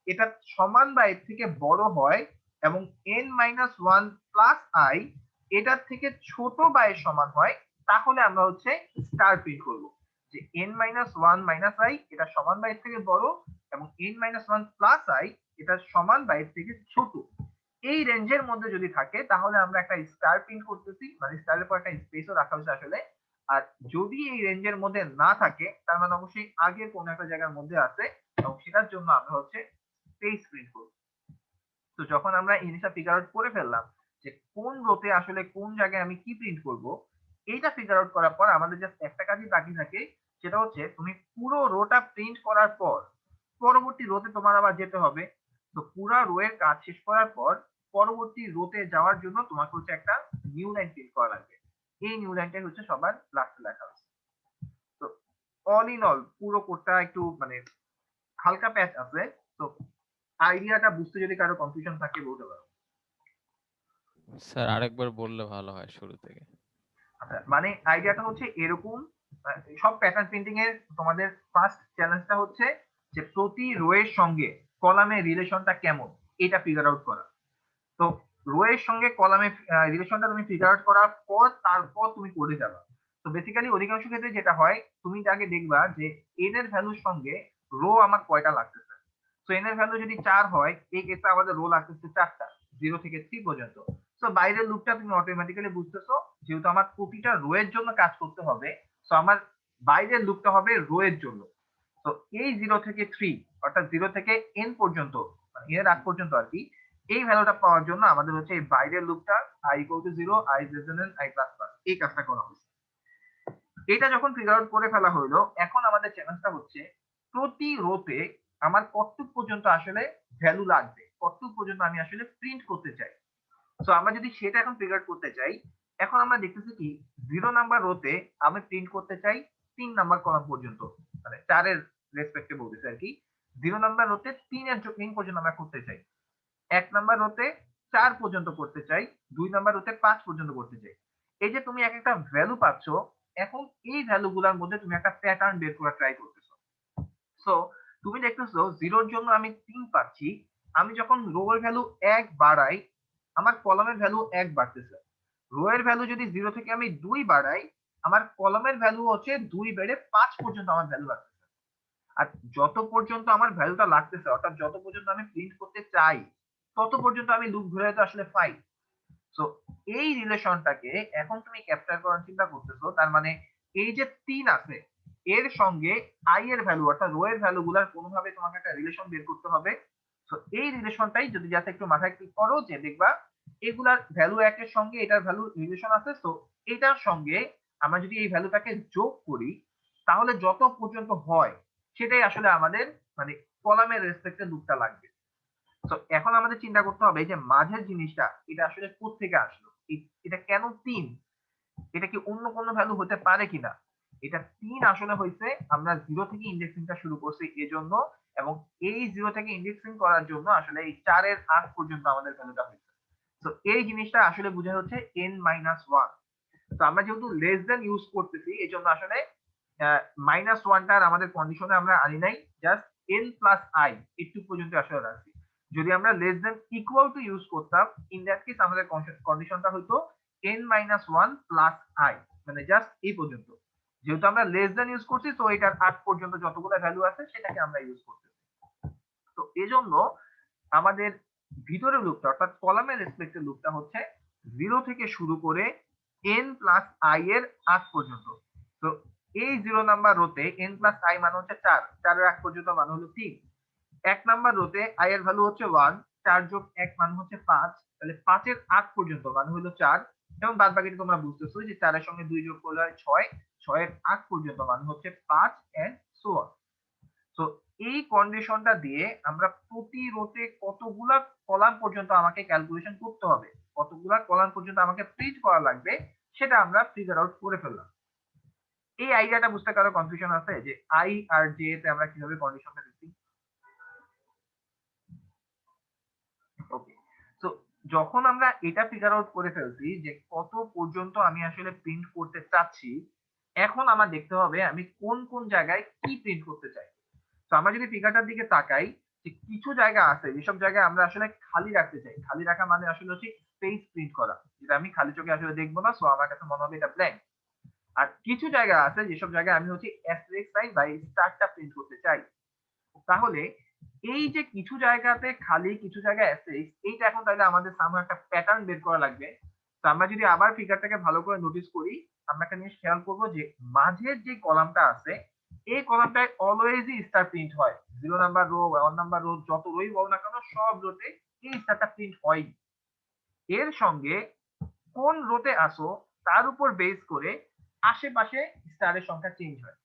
এটা সমান বা এর থেকে বড় হয় এবং n-1 প্লাস আই এটার থেকে ছোট বা এর সমান হয়, তাহলে আমরা হচ্ছে স্টার প্রিন্ট করব, যে n-1 মাইনাস আই এটা সমান বা এর থেকে বড় এবং n-1 প্লাস আই এটা সমান বা এর থেকে ছোট। এই রেঞ্জের মধ্যে যদি থাকে তাহলে আমরা একটা স্টার প্রিন্ট করতেছি, মানে স্টারের পর একটা স্পেসও রাখা হয়েছে আসলে। আর যদি এই রেঞ্জের মধ্যে না থাকে, তার মানে অবশ্যই আগে কোন একটা জায়গার মধ্যে আছে এবং সেটার জন্য আমরা হচ্ছে স্পেস প্রিন্ট করব। তো যখন আমরা এই জিনিসটা ফিগার আউট করে ফেললাম যে কোন রোতে আসলে কোন জায়গায় আমি কি প্রিন্ট করব, এইটা ফিগার আউট করার পর আমাদের জাস্ট একটা কাজই বাকি থাকে, সেটা হচ্ছে তুমি পুরো রোটা প্রিন্ট করার পর পরবর্তী রোতে তোমার আবার যেতে হবে। তো পুরো রো এর কাজ শেষ করার পর পরবর্তী রোতে যাওয়ার জন্য তোমাকে হচ্ছে একটা নিউ লাইন প্রিন্ট করা লাগবে। এই নিউ লাইনটাই হচ্ছে সবার লাস্টে লেখা হচ্ছে। তো অল ইন অল পুরো কোডটা একটু মানে হালকা প্যাচ আছে। তো আইডিয়াটা বুঝতে যদি কারো কনফিউশন থাকে বলতে পারো। স্যার আরেকবার বললে ভালো হয় শুরু থেকে। আচ্ছা, মানে আইডিয়াটা হচ্ছে এরকম, সব প্যাটার্ন প্রিন্টিং এর তোমাদের ফার্স্ট চ্যালেঞ্জটা হচ্ছে যে প্রতি রো এর সঙ্গে কলামের রিলেশনটা কেমন এটা ফিগার আউট করা। তো রো এর সঙ্গে কলামের রিলেশনটা তুমি ফিগার আউট করার পর তারপর তুমি কোডে যাবা। তো বেসিক্যালি অধিকাংশ ক্ষেত্রে যেটা হয়, তুমি আগে দেখবা যে এন এর ভ্যালুর সঙ্গে রো আমার কয়টা লাগতেছে। তো এন এর ভ্যালু যদি 4 হয়, এই ক্ষেত্রে আমাদের রো লাগতেছে 4টা, 0 থেকে 3 পর্যন্ত। তো বাইরের লুপটা তুমি অটোমেটিক্যালি বুঝতেছো, যেহেতু আমার প্রতিটা রো এর জন্য কাজ করতে হবে, তো আমার বাইরের লুপটা হবে রো এর জন্য। তো এই 0 থেকে 3 অর্থাৎ 0 থেকে n পর্যন্ত, মানে এর আগ পর্যন্ত আর কি, এই ভ্যালুটা পাওয়ার জন্য আমাদের হচ্ছে এই বাইরের লুপটা i = 0, i n i++ এই কাজটা করা হচ্ছে। এটা যখন ফিগার আউট করে ফেলা হলো, এখন আমাদের চ্যালেঞ্জটা হচ্ছে প্রতি রোতে আমার কতটুক পর্যন্ত আসলে ভ্যালু লাগবে, কতটুক পর্যন্ত আমি আসলে প্রিন্ট করতে চাই। তো আমরা যদি সেটা এখন ফিগার আউট করতে চাই, এখন আমরা দেখতেছি কি 0 নাম্বার রোতে আমি প্রিন্ট করতে চাই 3 নাম্বার কলাম পর্যন্ত, মানে 4 এর রেসপেক্টে বলতেছি আর কি। 0 নাম্বার রোতে 3 এর 3 পর্যন্ত আমরা করতে চাই, 1 নাম্বার রোতে 4 পর্যন্ত করতে চাই, 2 নাম্বার রোতে 5 পর্যন্ত করতে চাই। এই যে তুমি এক একটা ভ্যালু পাচ্ছ, এখন এই ভ্যালু গুলার মধ্যে তুমি একটা প্যাটার্ন বের করা ট্রাই করতেছো। সো তুমি দেখতেছো 0 এর জন্য আমি 3 পাচ্ছি, আমি যখন রো এর ভ্যালু 1 বাড়াই আমার কলামের ভ্যালু 1 বাড়তেছে। রো এর ভ্যালু যদি 0 থেকে আমি 2 বাড়াই, আমার কলামের ভ্যালু হচ্ছে 2 বেড়ে 5 পর্যন্ত আমার ভ্যালু লাগতেছে। আর যত পর্যন্ত আমার ভ্যালুটা লাগতেছে, অর্থাৎ যত পর্যন্ত আমি প্রিন্ট করতে চাই, তত পর্যন্ত আমি লুপ ঘুরে যেতে আসলে পাই। সো এই রিলেশনটাকে এখন তুমি ক্যাপচার করার চিন্তা করতেছো, তার মানে এই যে 3 আছে এর সঙ্গে আই এর ভ্যালু অর্থাৎ রো এর ভ্যালু গুলার কোনোভাবে তোমাকে একটা রিলেশন বের করতে হবে। তো এই রিলেশনটাই যদি যাতে একটু মাথায় ক্লিক করো, যে দেখবা এগুলার ভ্যালু 1 এর সঙ্গে এটার ভ্যালু রিলেশন আছে, তো এটার সঙ্গে আমরা যদি এই ভ্যালুটাকে যোগ করি, তাহলে যত পর্যন্ত হয় সেটাই আসলে আমাদের মানে কলামের রেসপেক্টে লুপটা লাগবে। তো এখন আমাদের চিন্তা করতে হবে এই যে মাঝের জিনিসটা এটা আসলে কোত্থেকে আসলো, এটা কেন 3, এটা কি অন্য কোনো ভ্যালু হতে পারে কিনা। এটা 3 আসলে হয়েছে আমরা 0 থেকে ইন্ডেক্সিংটা শুরু করছি এজন্য, এবং এই 0 থেকে ইন্ডেক্সিং করার জন্য আসলে এই 4 এর আগ পর্যন্ত আমাদের ভ্যালুটা হয়েছে। তো এই জিনিসটা আসলে বোঝা হচ্ছে n-1। তো আমরা যেহেতু লেস দেন ইউজ করতেছি এই জন্য আসলে -1টার আমাদের কন্ডিশনে আমরা আনি নাই, জাস্ট n প্লাস i একটু পর্যন্ত আসলে রাখছি। যদি আমরা less than equal to use করতাম, ইন দ্যাট কেস আমাদের কন্ডিশনটা হতো n-1 প্লাস i, মানে জাস্ট এই পর্যন্ত। যেহেতু আমরা লেস দেন ইউজ করছি তো এটার আগ পর্যন্ত যতগুলো ভ্যালু আছে সেটাকে আমরা ইউজ করতেছি। তো এজন্য আমাদের ভিতরের লুপটা অর্থাৎ কলামের রেসপেক্টের লুপটা হচ্ছে 0 থেকে শুরু করে n প্লাস i এর আগ পর্যন্ত। তো এই 0 নাম্বার রোতে n প্লাস i মানে হচ্ছে 4, 4 এর আগ পর্যন্ত মানে হলো 3। 1 নাম্বার রোতে i এর ভ্যালু হচ্ছে 1, 4 যোগ 1 মানে হচ্ছে 5, তাহলে 5 এর আগ পর্যন্ত মানে হলো 4, এবং বাদ বাকিটা তোমরা বুঝতেছো যে 4 এর সঙ্গে 2 যোগ করলে হয় 6, 6 এর আগ পর্যন্ত মানে হচ্ছে 5 এন্ড সো অন। তো এই কন্ডিশনটা দিয়ে আমরা প্রতি রোতে কতগুলা কলাম পর্যন্ত আমাকে ক্যালকুলেশন করতে হবে, কতগুলা কলাম পর্যন্ত আমাকে প্রিন্ট করা লাগবে সেটা আমরা ফিগার আউট করে ফেললাম। এই আইডিয়াটা বুঝতে কারো কনফিউশন আছে যে i আর j তে আমরা কিভাবে কন্ডিশনটা দিচ্ছি? ওকে, তো যখন আমরা এটা ফিগার আউট করে ফেলছি যে কত পর্যন্ত আমি আসলে প্রিন্ট করতে চাচ্ছি, এখন আমার দেখতে হবে আমি কোন কোন জায়গায় কি প্রিন্ট করতে চাই। তো আমরা যদি ফিগারটার দিকে তাকাই যে কিছু জায়গা আছে যেসব জায়গায় আমরা আসলে খালি রাখতে চাই, খালি রাখা মানে আসলে হচ্ছে স্পেস প্রিন্ট করা, যেটা আমি খালি চোখে আসলে দেখবো না, সো আমার কাছে মনে হবে এটা ব্ল্যাঙ্ক। আর কিছু জায়গা আছে যেসব জায়গায় আমি হচ্ছে অ্যাস্টেরিস্ক সাইন বা স্টারটা প্রিন্ট করতে চাই। তাহলে এই যে কিছু জায়গাতে খালি কিছু জায়গায় অ্যাস্টেরিস্ক, এইটা এখন তাহলে আমাদের সামনে একটা প্যাটার্ন বের করা লাগবে। তো আমরা যদি আবার ফিগারটাকে ভালো করে নোটিস করি, আমরা একটা জিনিস খেয়াল করবো যে মাঝের যে কলামটা আছে এই কলামটায় অলওয়েজই স্টার প্রিন্ট হয়। 0 নাম্বার রো, 1 নাম্বার রো, যত রোই বল না কেন সব রোতে এই স্টারটা প্রিন্ট হয়। এর সঙ্গে কোন রোতে আসো তার উপর বেস করে আশেপাশে স্টারের সংখ্যা চেঞ্জ হয়।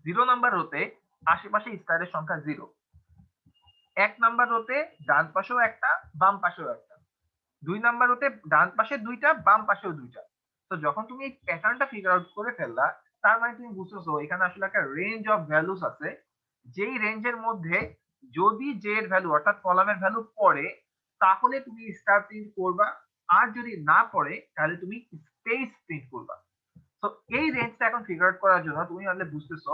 0 নাম্বার রোতে আশেপাশে স্টারের সংখ্যা 0, 1 নাম্বার রোতে ডান পাশেও একটা বাম পাশেও একটা, 2 নাম্বার রোতে ডান পাশে 2টা বাম পাশেও 2টা। তো যখন তুমি এই প্যাটার্নটা ফিগার আউট করে ফেললা, তার মানে তুমি বুঝতেছো এখানে আসলে একটা রেঞ্জ অফ ভ্যালুস আছে, যেই রেঞ্জের মধ্যে যদি j এর ভ্যালু অর্থাৎ কলামের ভ্যালু পড়ে তাহলে তুমি স্টার প্রিন্ট করবা, আর যদি না পড়ে তাহলে তুমি স্পেস প্রিন্ট করবা। তো এই রেঞ্জটা এখন ফিগার আউট করার জন্য তুমি আসলে বুঝতেছো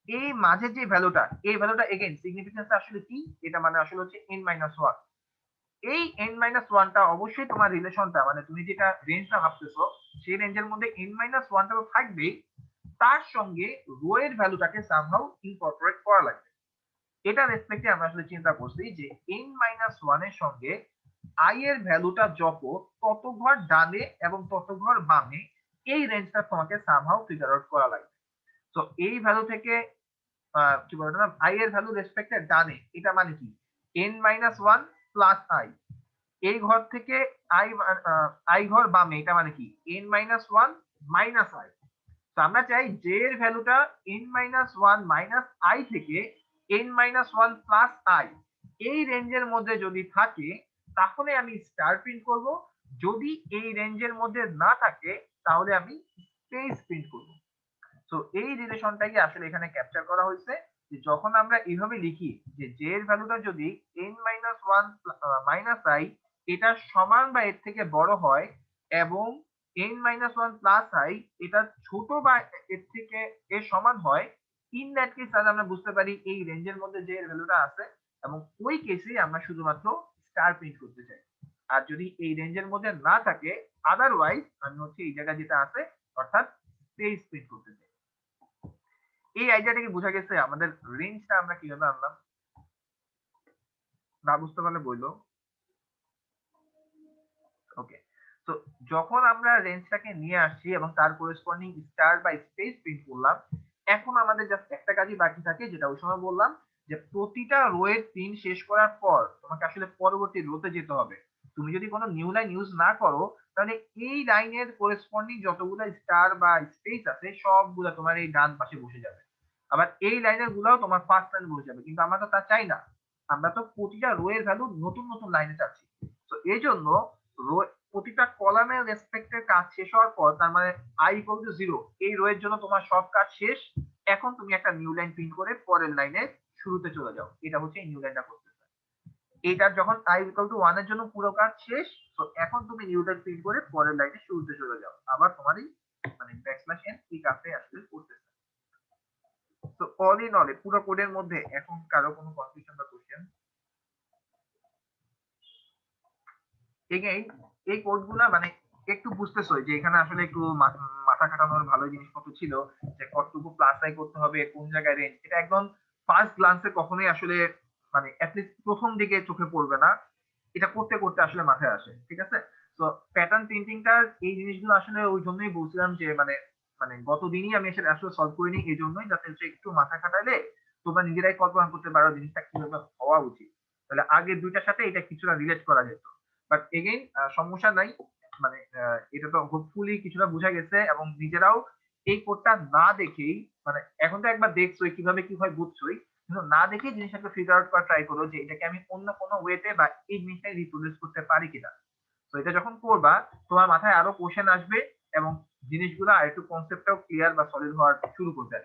এই মাঝের যে ভ্যালুটা, এই ভ্যালুটা এগেইন সিগনিফিকেন্স আসলে কি, এটা মানে আসলে হচ্ছে n-1। এই n-1টা অবশ্যই তোমার রিলেশনটা মানে তুমি যেটা রেঞ্জটা ভাবতেছো সেই রেঞ্জের মধ্যে n-1টা তো থাকবেই, তার সঙ্গে রো এর ভ্যালুটাকে সামহাউ ইনকর্পোরেট করা লাগবে। এটা রেসপেক্টে আমরা আসলে চিন্তা করছি যে n-1 এর সঙ্গে i এর ভ্যালুটা যত, তত ঘর ডানে এবং তত ঘর বামে এই রেঞ্জটা তোমাকে সামহাউ ফিগার আউট করা লাগবে। তো এই ভ্যালু থেকে কি বলে না, i এর ভ্যালু রেসপেক্টে ডানে, এটা মানে কি n-1 প্লাস i। এই ঘর থেকে i ঘর বামে, এটা মানে কি n-1 মাইনাস i। তো আমরা চাই j এর ভ্যালুটা n-1 মাইনাস i থেকে n-1 প্লাস i এই রেঞ্জের মধ্যে যদি থাকে তাহলে আমি স্টার প্রিন্ট করব, যদি এই রেঞ্জের মধ্যে না থাকে তাহলে আমি স্পেস প্রিন্ট করব। তো এই রিলেশনটাই আসলে এখানে ক্যাপচার করা হয়েছে যে যখন আমরা এইভাবে লিখি যে j এর ভ্যালুটা যদি n-1 মাইনাস i এটা সমান বা এর থেকে বড় হয় এবং n-1 প্লাস i এটা ছোট বা এর থেকে এর সমান হয়, ইন দ্যাট কেস তাহলে আমরা বুঝতে পারি এই রেঞ্জের মধ্যে j এর ভ্যালুটা আছে এবং ওই কেসে আমরা শুধুমাত্র স্টার প্রিন্ট করতে চাই। আর যদি এই রেঞ্জের মধ্যে না থাকে আদারওয়াইজ আমি হচ্ছে এই জায়গায় যেটা আছে অর্থাৎ স্পেস প্রিন্ট করতে চাই। এই আইডিয়াটা কি বোঝা গেছে? আমাদের রেঞ্জটা আমরা কিভাবে আনলাম? না বুঝতে পারলে বললো। ওকে, তো যখন আমরা রেঞ্জটাকে নিয়ে আসছি এবং তার করেসপন্ডিং স্টার বা স্পেস প্রিন্ট করলাম, এখন আমাদের জাস্ট একটা কাজই বাকি থাকে, যেটা ওই সময় বললাম যে প্রতিটা রো এর প্রিন্ট শেষ করার পর তোমাকে আসলে পরবর্তী রোতে যেতে হবে। তুমি যদি কোনো নিউ লাইন ইউজ না করো তাহলে এই লাইনের করেসপন্ডিং যতগুলো স্টার বা স্পেস আছে সবগুলো তোমার এই ডান পাশে বসে যাবে, আবার এই লাইনের গুলাও তোমার ফার্স্ট লাইন বসে যাবে, কিন্তু আমরা তো তা চাই না, আমরা তো প্রতিটা রো এর ভ্যালু নতুন নতুন লাইনে চাচ্ছি। তো এই জন্য রো প্রতিটা কলামের রেসপেক্টের কাজ শেষ হওয়ার পর, তার মানে i ইকুয়াল টু 0, এই রো এর জন্য তোমার সব কাজ শেষ, এখন তুমি একটা নিউ লাইন প্রিন্ট করে পরের লাইনে শুরুতে চলে যাও, এটা হচ্ছে এই নিউ লাইনটা করতেছে। এটা যখন i = 1 এর জন্য পুরো কাজ শেষ, তো এখন তুমি নিউ লাইন প্রিন্ট করে পরের লাইনে শুরুতে চলে যাও, আবার তোমারই মানে \n এই কাজটাই আসলে করতেছে। তো অল ইন অল পুরো কোডের মধ্যে এখন কারো কোনো কনফিউশন বা কোশ্চেন? এগেইন এই কোডগুলা মানে একটু বুঝতেছো যে এখানে আসলে একটু মাথা খাটানোর ভালো জিনিসপত্র ছিল, যে কতটুকু প্লাস আই করতে হবে, কোন জায়গায় রেঞ্জ, এটা একদম ফার্স্ট গ্লান্সে কখনোই আসলে মানে অ্যাটলিস্ট প্রথম দিকে চোখে পড়বে না, এটা করতে করতে আসলে মাথায় আসে, ঠিক আছে? তো প্যাটার্ন প্রিন্টিংটার এই জিনিসগুলো আসলে ওই জন্যই বলছিলাম যে মানে মানে গতদিনই আমি এসে আসলে সলভ করিনি, এই জন্যই যাতে হচ্ছে একটু মাথা খাটালে তোমরা নিজেরাই কল্পনা করতে পারো জিনিসটা কিভাবে হওয়া উচিত, তাহলে আগের দুইটার সাথে এটা কিছুটা রিলেট করা যেত। বাট এগেইন সমস্যা নাই, মানে এটা তো হোপফুলি কিছুটা বোঝা গেছে, এবং নিজেরাও এই কোডটা না দেখেই মানে এখন তো একবার দেখছোই কিভাবে কি হয় বুঝছোই, কিন্তু না দেখে জিনিসটাকে ফিগার আউট করা ট্রাই করো যে এটাকে আমি অন্য কোনো ওয়েতে বা এই জিনিসটাই রিপ্রোডিউস করতে পারি কিনা। তো এটা যখন করবা তোমার মাথায় আরো কোশ্চেন আসবে এবং জিনিসগুলো আর একটু কনসেপ্টটাও ক্লিয়ার বা সলিড হওয়ার শুরু করবে।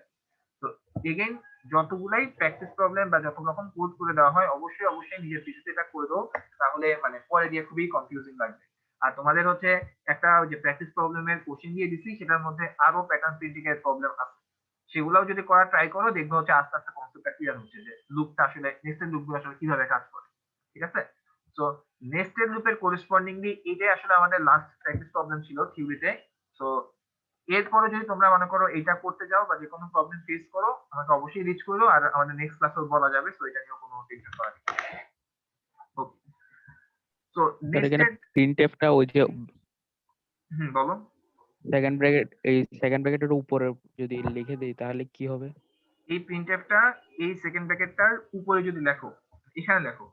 তো এগেইন যতগুলাই প্র্যাকটিস প্রবলেম বা যত রকম কোড করে দেওয়া হয় অবশ্যই অবশ্যই নিজের পিসিতে এটা করে দাও, তাহলে মানে পরে দিয়ে খুবই কনফিউজিং লাগবে। আর তোমাদের হচ্ছে একটা যে প্র্যাকটিস প্রবলেমের কোশ্চেন দিয়ে দিছি সেটার মধ্যে আরো প্যাটার্ন প্রিন্টিং এর প্রবলেম আছে, সেগুলোও যদি করা ট্রাই করো দেখবে হচ্ছে আস্তে আস্তে কনসেপ্টটা ক্লিয়ার হচ্ছে যে লুপটা আসলে নেস্টেড লুপগুলো আসলে কিভাবে কাজ করে, ঠিক আছে? সো নেস্টেড লুপের করেসপন্ডিংলি এটাই আসলে আমাদের লাস্ট প্র্যাকটিস প্রবলেম ছিল থিওরিতে। সো এরপরে যদি তোমরা মনে করো এটা করতে যাও বা যে কোনো প্রবলেম ফেস করো আমাকে অবশ্যই রিচ করো, আর আমাদের নেক্সট ক্লাসেও বলা যাবে, সো এটা নিয়ে কোনো টেনশন করার নেই। ওকে, সো স্যার এখানে নেক্সট প্রিন্টএফটা ওই যে বলো। সেকেন্ড ব্র্যাকেট, এই সেকেন্ড ব্র্যাকেটের উপরে যদি লিখে দেই তাহলে কি হবে? এই প্রিন্টএফটা এই সেকেন্ড ব্র্যাকেটটার উপরে যদি লেখো, এখানে লেখো,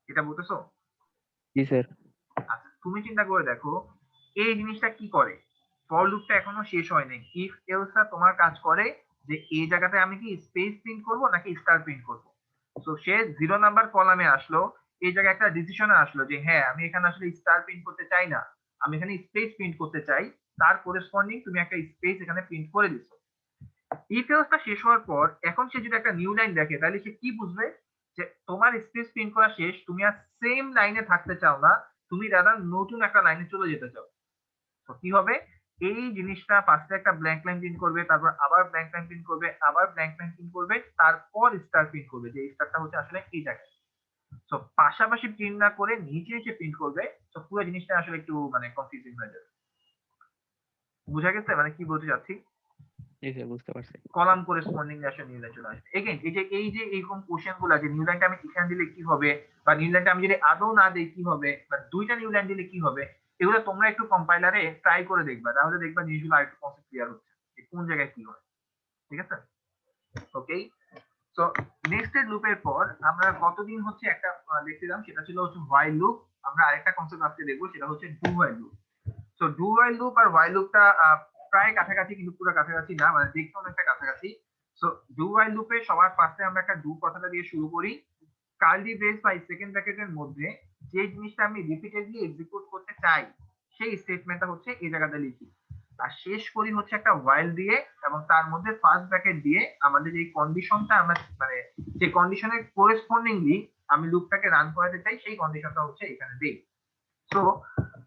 এটা বলতেছো? জি স্যার। আচ্ছা তুমি চিন্তা করে দেখো এই জিনিসটা কি করে, ফর লুপটা এখনো শেষ হয়নি, ইফ এলসটা তোমার কাজ করে যে এই জায়গাতে আমি কি স্পেস প্রিন্ট করব নাকি স্টার প্রিন্ট করব। সো সে 0 নাম্বার কলামে আসলো, এই জায়গায় একটা ডিসিশনে আসলো যে হ্যাঁ আমি এখানে আসলে স্টার প্রিন্ট করতে চাই না, আমি এখানে স্পেস প্রিন্ট করতে চাই, তার করেসপন্ডিং তুমি একটা স্পেস এখানে প্রিন্ট করে দিছো। ইফ এলসটা শেষ হওয়ার পর এখন সে যদি একটা নিউ লাইন দেখে তাহলে সে কি বুঝবে যে তোমার স্পেস প্রিন্ট করা শেষ, তুমি আর সেম লাইনে থাকতে চাও না, তুমি দাদা নতুন একটা লাইনে চলে যেতে চাও। তো কি হবে, এই জিনিসটা ফার্স্টে একটা ব্ল্যাঙ্ক লাইন প্রিন্ট করবে, তারপর আবার ব্ল্যাঙ্ক লাইন প্রিন্ট করবে, আবার ব্ল্যাঙ্ক লাইন প্রিন্ট করবে, তারপর স্টার প্রিন্ট করবে, যে স্টারটা হচ্ছে আসলে এই জায়গায়। তো পাশাপাশি প্রিন্ট না করে নিচে নিচে প্রিন্ট করবে, তো পুরো জিনিসটা আসলে একটু মানে কনফিউজিং হয়ে যাবে। বুঝা গেছে মানে কি বলতে চাচ্ছি? জি স্যার বুঝতে পারছি। কলাম করেসপন্ডিং আসলে নিউ লাইন চলে আসবে। এগেইন এই যে এইরকম কোশ্চেন গুলো যে নিউ লাইনটা আমি এখানে দিলে কি হবে, বা নিউ লাইনটা আমি যদি আদৌ না দিই কি হবে, বা দুইটা নিউ লাইন দিলে কি হবে, এগুলো তোমরা একটু কম্পাইলারে ট্রাই করে দেখবা, তাহলে দেখবা জিনিসগুলো আরেকটু কনসেপ্ট ক্লিয়ার হচ্ছে যে কোন জায়গায় কি হয়, ঠিক আছে? ওকে, সো নেক্সটেড লুপের পর আমরা গতদিন হচ্ছে একটা দেখছিলাম, সেটা ছিল হচ্ছে হোয়াইল লুপ। আমরা আরেকটা কনসেপ্ট আজকে দেখবো, সেটা হচ্ছে do while loop. So do while loop আর হোয়াইল লুপটা প্রায় কাছাকাছি কিন্তু পুরো কাছাকাছি না, মানে দেখতে অনেকটা কাছাকাছি। সো ডু হোয়াইল লুপে সবার ফার্স্টে আমরা একটা ডু কথাটা দিয়ে শুরু করি, কার্লি ব্রেস বা সেকেন্ড ব্র্যাকেটের মধ্যে যে জিনিসটা আমি রিপিটেডলি এক্সিকিউট করতে চাই সেই স্টেটমেন্টটা হচ্ছে এই জায়গাতে লিখি, আর শেষ করি হচ্ছে একটা হোয়াইল দিয়ে, এবং তার মধ্যে ফার্স্ট ব্র্যাকেট দিয়ে আমাদের যে কন্ডিশনটা আমরা মানে যে কন্ডিশনের করেসপন্ডিংলি আমি লুপটাকে রান করাতে চাই সেই কন্ডিশনটা হচ্ছে এখানে দেই। সো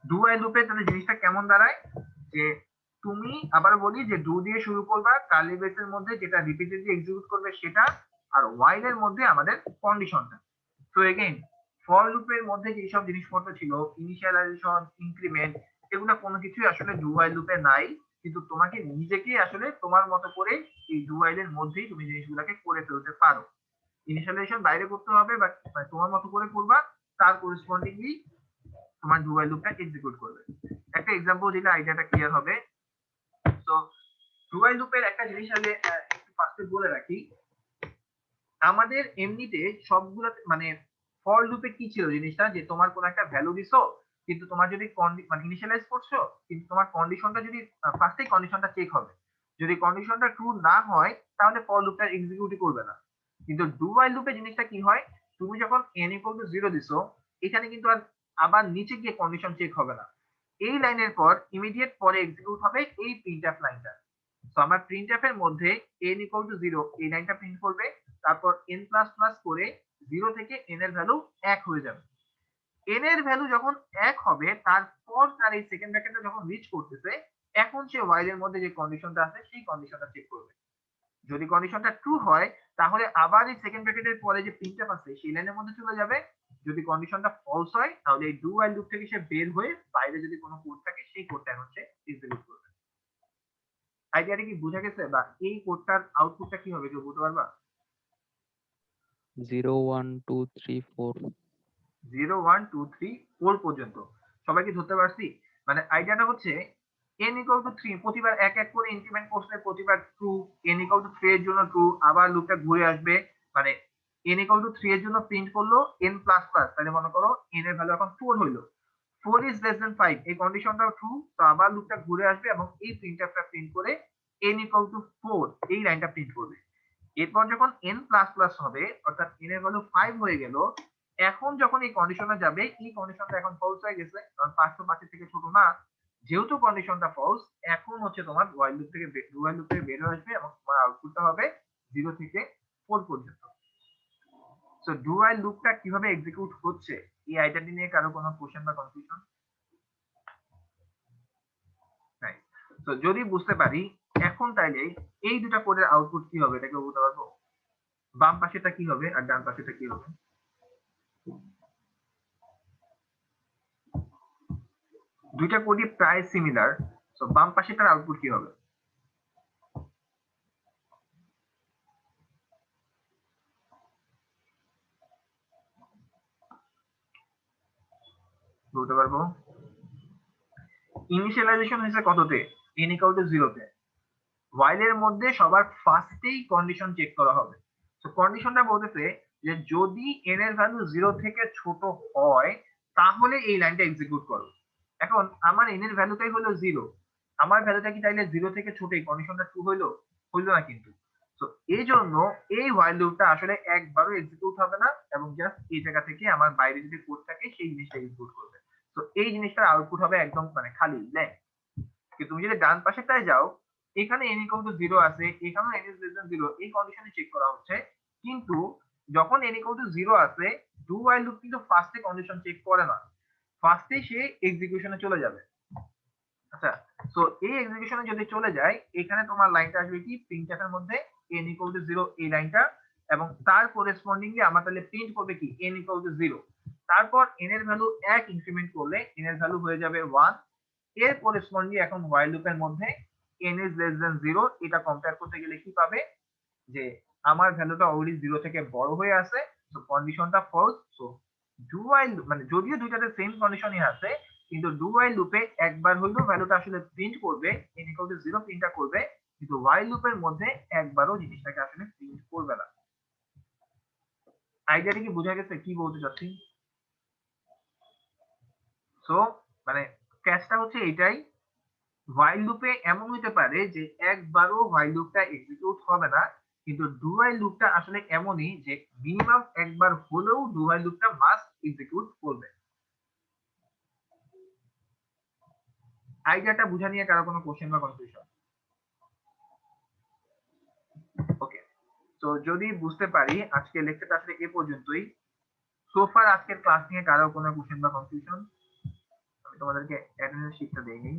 ডু হোয়াইল লুপে তাহলে জিনিসটা কেমন দাঁড়ায়, যে তুমি আবার বলি যে ডু দিয়ে শুরু করবা, কার্লি ব্রেসের মধ্যে যেটা রিপিটেডলি এক্সিকিউট করবে সেটা, আর হোয়াইল এর মধ্যে আমাদের কন্ডিশনটা। সো এগেইন ফর লুপের মধ্যে যে সব জিনিসপত্র ছিল ইনিশিয়ালাইজেশন, ইনক্রিমেন্ট, এগুলো কোনো কিছুই আসলে ডু হোয়াইল লুপে নাই, কিন্তু তোমাকে নিজেকে আসলে তোমার মতো করে এই ডু হোয়াইল এর মধ্যেই তুমি জিনিসগুলোকে করে ফেলতে পারো। ইনিশিয়ালাইজেশন বাইরে করতে হবে, বাট তোমার মতো করে করবা, তার করেসপন্ডিংলি তোমার ডু হোয়াইল লুপটা এক্সিকিউট করবে। একটা এক্সাম্পল দিলে আইডিয়াটা ক্লিয়ার হবে। তো ডু হোয়াইল লুপের একটা জিনিস আগে একটু ফার্স্টে বলে রাখি, আমাদের এমনিতে সবগুলো মানে ফর লুপে কি ছিল জিনিসটা, যে তোমার কোনো একটা ভ্যালু দিছো, কিন্তু তোমার যদি মানে ইনিশিয়ালাইজ করছো, কিন্তু তোমার কন্ডিশনটা যদি ফার্স্টেই কন্ডিশনটা চেক হবে, যদি কন্ডিশনটা ট্রু না হয় তাহলে ফর লুপটা এক্সিকিউটই করবে না। কিন্তু ডু হোয়াইল লুপে জিনিসটা কি হয়, তুমি যখন n = 0 দিছো, এখানে কিন্তু আর আবার নিচে গিয়ে কন্ডিশন চেক হবে না, এই লাইনের পর ইমিডিয়েট পরে এক্সিকিউট হবে এই প্রিন্টএফ লাইনটা। তো আমার প্রিন্টএফ এর মধ্যে n ইকুয়াল টু 0 এই লাইনটা প্রিন্ট করবে, তারপর n প্লাস প্লাস করে 0 থেকে n এর ভ্যালু 1 হয়ে যাবে। n এর ভ্যালু যখন 1 হবে তারপর তার এই সেকেন্ড ব্র্যাকেটটা যখন রিচ করতেছে, এখন সে while এর মধ্যে যে কন্ডিশনটা আছে সেই কন্ডিশনটা চেক করবে। যদি কন্ডিশনটা ট্রু হয় তাহলে আবার এই সেকেন্ড ব্র্যাকেটের পরে যে প্রিন্টএফ আছে সেই লাইনের মধ্যে চলে যাবে। যদি কন্ডিশনটা ফলস হয় তাহলে এই ডু while লুপ থেকে সে বের হয়ে বাইরে যদি কোনো কোড থাকে সেই কোডটা হচ্ছে এক্সিকিউট করবে। আইডিয়াটা কি বোঝা গেছে, বা এই কোডটার আউটপুটটা কি হবে কেউ বলতে পারবা? 0 1 2 3 4 0 1 2 3 4 পর্যন্ত সবাই কি ধরতে পারছি? মানে আইডিয়াটা হচ্ছে n ইকুয়াল টু 3 প্রতিবার এক এক করে ইনক্রিমেন্ট করলে প্রতিবার ট্রু, n ইকুয়াল টু 3 এর জন্য ট্রু, আবার লুপটা ঘুরে আসবে। মানে n ইকুয়াল টু 3 এর জন্য প্রিন্ট করলো n প্লাস প্লাস, তাহলে মনে করো n এর ভ্যালু এখন 4 হইলো, 4 ইজ লেস দেন 5, এই কন্ডিশনটাও ট্রু, তো আবার লুপটা ঘুরে আসবে এবং এই প্রিন্টএফটা প্রিন্ট করে n ইকুয়াল টু 4 এই লাইনটা প্রিন্ট করবে। এরপর যখন n প্লাস প্লাস হবে অর্থাৎ n এর ভ্যালু 5 হয়ে গেল, এখন যখন এই কন্ডিশনে যাবে এই কন্ডিশনটা এখন ফলস হয়ে গেছে, কারণ 5 তো 5 থেকে ছোট না, যেহেতু কন্ডিশনটা ফলস এখন হচ্ছে তোমার while লুপ থেকে ডু while লুপ থেকে বের হয়ে আসবে এবং তোমার আউটপুটটা হবে 0 থেকে 4 পর্যন্ত। সো ডু while লুপটা কিভাবে এক্সিকিউট হচ্ছে এই আইডিয়াটি নিয়ে কারো কোনো কোশ্চেন বা কনফিউশন নাই? তো যদি বুঝতে পারি এখন তাইলে এই দুটা কোডের আউটপুট কি হবে এটাকে বলতে পারবো? বাম পাশেটা কি হবে আর ডান পাশেটা কি হবে? দুইটা কোডই প্রায় সিমিলার, সো বাম পাশেটার আউটপুট কি হবে? বলতে পারবো? ইনিশিয়ালাইজেশন হয়েছে কততে? n ইকুয়াল টু 0 তে। while এর মধ্যে সবার ফার্স্টেই কন্ডিশন চেক করা হবে। তো কন্ডিশনটা বলতেছে যে যদি n এর ভ্যালু 0 থেকে ছোট হয় তাহলে এই লাইনটা এক্সিকিউট করো। এখন আমার n এর ভ্যালুটাই হলো 0, আমার ভ্যালুটা কি তাইলে 0 থেকে ছোট, এই কন্ডিশনটা ট্রু হইলো? হইলো না কিন্তু। তো এই জন্য এই while লুপটা আসলে একবারও এক্সিকিউট হবে না এবং জাস্ট এই জায়গা থেকে আমার বাইরে যদি কোড থাকে সেই জিনিসটা এক্সিকিউট করবে। তো এই জিনিসটার আউটপুট হবে একদম মানে খালি ব্ল্যাঙ্ক। কিন্তু তুমি যদি ডান পাশেটায় যাও, এখানে n ইকুয়াল টু 0 আছে, এখানেও n ইজ লেস দেন 0, এই কন্ডিশনে চেক করা হচ্ছে। কিন্তু যখন n ইকুয়াল টু 0 আছে ডু while লুপ কিন্তু ফার্স্টে কন্ডিশন চেক করে না, ফার্স্টে সে এক্সিকিউশনে চলে যাবে। আচ্ছা, সো এই এক্সিকিউশনে যদি চলে যায় এখানে তোমার লাইনটা আসবে কি প্রিন্টএফ এর মধ্যে n ইকুয়াল টু 0 এই লাইনটা, এবং তার করেসপন্ডিংলি আমরা তাহলে প্রিন্ট করবে কি n ইকুয়াল টু 0, তারপর n এর ভ্যালু 1 ইনক্রিমেন্ট করলে n এর ভ্যালু হয়ে যাবে 1, এর করেসপন্ডিং এখন while লুপের মধ্যে n ইজ লেস দেন 0, এটা কম্পেয়ার করতে গেলে কি পাবে যে আমার ভ্যালুটা অলরেডি 0 থেকে বড় হয়ে আছে, সো কন্ডিশনটা ফলস। সো ডু while মানে যদিও দুইটাতে সেম কন্ডিশনই আছে কিন্তু ডু while লুপে একবার হলেও ভ্যালুটা আসলে প্রিন্ট করবে n ইকুয়াল টু 0 প্রিন্টটা করবে, কিন্তু while লুপের মধ্যে একবারও জিনিসটাকে আসলে প্রিন্ট করবে না। আইডিয়াটা কি বোঝা গেছে কি বলতে চাচ্ছি? সো মানে ক্যাচটা হচ্ছে এটাই, while লুপে এমন হতে পারে যে একবারও while লুপটা এক্সিকিউট হবে না, কিন্তু ডু while লুপটা আসলে এমনই যে মিনিমাম একবার হলেও ডু while লুপটা মাস্ট এক্সিকিউট করবে। আইডিয়াটা বুঝা নিয়ে কারো কোনো কোশ্চেন বা কনফিউশন? ওকে, তো যদি বুঝতে পারি আজকের লেকচারটা আসলে এ পর্যন্তই। সোফার আজকের ক্লাস নিয়ে কারো কোনো কোশ্চেন বা কনফিউশন? আমি তোমাদেরকে অ্যাটেন্ডেন্স শিটটা দেই নেই।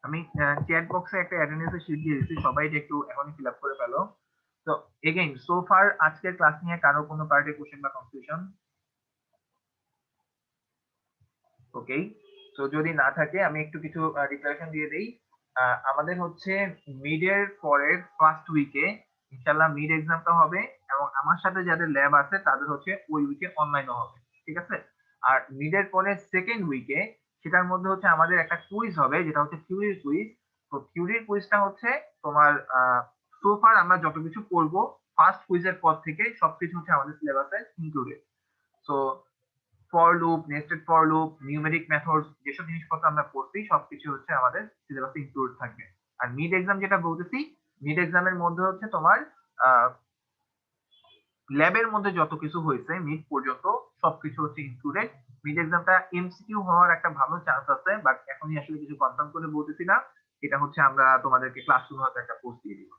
আমি চ্যাট বক্সে একটা অ্যাটেন্ডেন্সের শিট দিয়ে দিয়েছি, সবাই এটা একটু এখনই ফিল আপ করে ফেলো। তো এগেইন সোফার আজকের ক্লাস নিয়ে কারো কোনো পার্টে কোশ্চেন বা কনফিউশন? ওকে, তো যদি না থাকে আমি একটু কিছু ডিক্লারেশন দিয়ে দেই। আমাদের হচ্ছে মিডের পরের ফার্স্ট উইকে ইনশাআল্লাহ মিড এক্সামটা হবে এবং আমার সাথে যাদের ল্যাব আছে তাদের হচ্ছে ওই উইকে অনলাইনও হবে, ঠিক আছে? আর মিডের পরে সেকেন্ড উইকে সেটার মধ্যে হচ্ছে আমাদের একটা কুইজ হবে যেটা হচ্ছে থিওরির কুইজ। তো থিওরির কুইজটা হচ্ছে তোমার সোফার আমরা যত কিছু করব ফার্স্ট কুইজের পর থেকে সবকিছু হচ্ছে আমাদের সিলেবাসে included. So for loop, nested for loop, numeric methods যেসব জিনিসপত্র আমরা পড়ছি সবকিছু হচ্ছে আমাদের সিলেবাসে ইনক্লুড থাকবে। আর মিড এক্সাম যেটা বলতেছি, মিড এক্সামের মধ্যে হচ্ছে তোমার ল্যাবের মধ্যে যত কিছু হয়েছে মিড পর্যন্ত সবকিছু হচ্ছে ইনক্লুডেড মিড এক্সামটা এমসিকিউ হওয়ার একটা ভালো চান্স আছে, বাট এখনই আসলে কিছু কনফার্ম করে বলতেছি না। এটা হচ্ছে আমরা তোমাদেরকে ক্লাসরুমে হয়তো একটা পোস্ট দিয়ে দিব।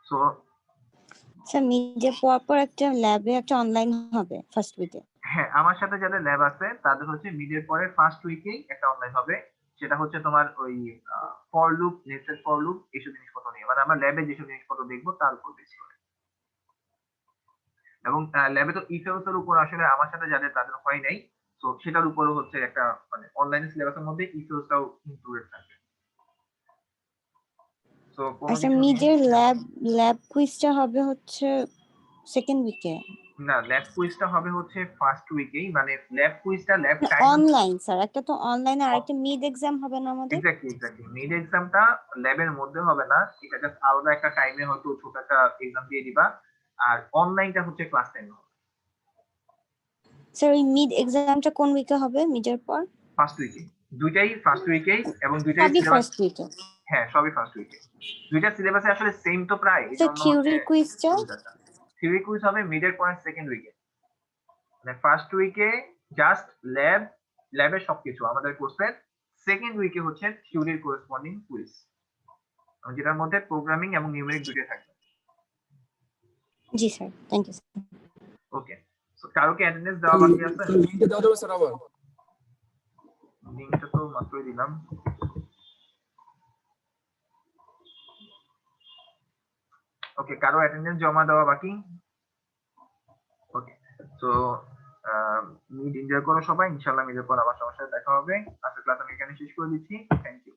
সো স্যার মিডে পর পর একটা ল্যাবে একটা অনলাইন হবে ফার্স্ট উইকে। হ্যাঁ, আমার সাথে যাদের ল্যাব আছে তাদের হচ্ছে মিডের পরে ফার্স্ট উইকেই একটা অনলাইন হবে। সেটা হচ্ছে তোমার ওই for loop, nested for loop এইসব জিনিসপত্র নিয়ে, মানে আমরা ল্যাবে যেসব জিনিসপত্র দেখবো তার উপর বেস করে। এবং ল্যাবে তো ইফেলস এর উপর আসলে আমার সাথে যাদের তাদের হয় নাই, তো সেটার উপরও হচ্ছে একটা মানে অনলাইন সিলেবাসের মধ্যে ইফেলসটাও ইনক্লুডেড থাকবে। সো কোনো আচ্ছা কিছু নিয়ে মিডের ল্যাব কুইজটা হবে হচ্ছে সেকেন্ড উইকে। না, ল্যাব কুইজটা হবে হচ্ছে ফার্স্ট উইকেই, মানে ল্যাব কুইজটা ল্যাব টাইম অনলাইন স্যার, একটা তো অনলাইন আর একটা মিড এক্সাম হবে না আমাদের? এক্স্যাক্টলি মিড এক্সামটা ল্যাবের মধ্যে হবে না, এটা জাস্ট আলাদা একটা টাইমে হয়তো ছোট একটা এক্সাম দিয়ে দিবা, আর অনলাইনটা হচ্ছে ক্লাস টাইম হবে স্যার ওই মিড এক্সামটা কোন উইকে হবে মিডের পর? ফার্স্ট উইকে। দুইটাই ফার্স্ট উইকেই এবং দুইটাই সবই সিলেবাস, ফার্স্ট উইকে। হ্যাঁ সবই ফার্স্ট উইকে। দুইটা সিলেবাসে আসলে সেম তো প্রায়, এই স্যার জন্য থিওরি কুইজটা? থিওরি কুইজ হবে মিডের পরে সেকেন্ড উইকে। মানে ফার্স্ট উইকে জাস্ট ল্যাবের সবকিছু আমাদের কোর্সের, সেকেন্ড উইকে হচ্ছে থিওরির করেসপন্ডিং কুইজ, যেটার মধ্যে প্রোগ্রামিং এবং নিউমেরিক দুটোই থাকবে। জি sir, thank you sir. Okay, so কারো কি অ্যাটেন্ডেন্স দেওয়া বাকি আছে? লিংকটা দেওয়া যাবে স্যার আবার? লিংকটা তো মাত্রই দিলাম। ওকে, কারো অ্যাটেন্ডেন্স জমা দেওয়া বাকি? ওকে, সো মিড এনজয় করো সবাই, ইনশাআল্লাহ মিডের পর আবার সবার সাথে দেখা হবে। আজকের ক্লাস আমি এখানে শেষ করে দিচ্ছি। Thank you.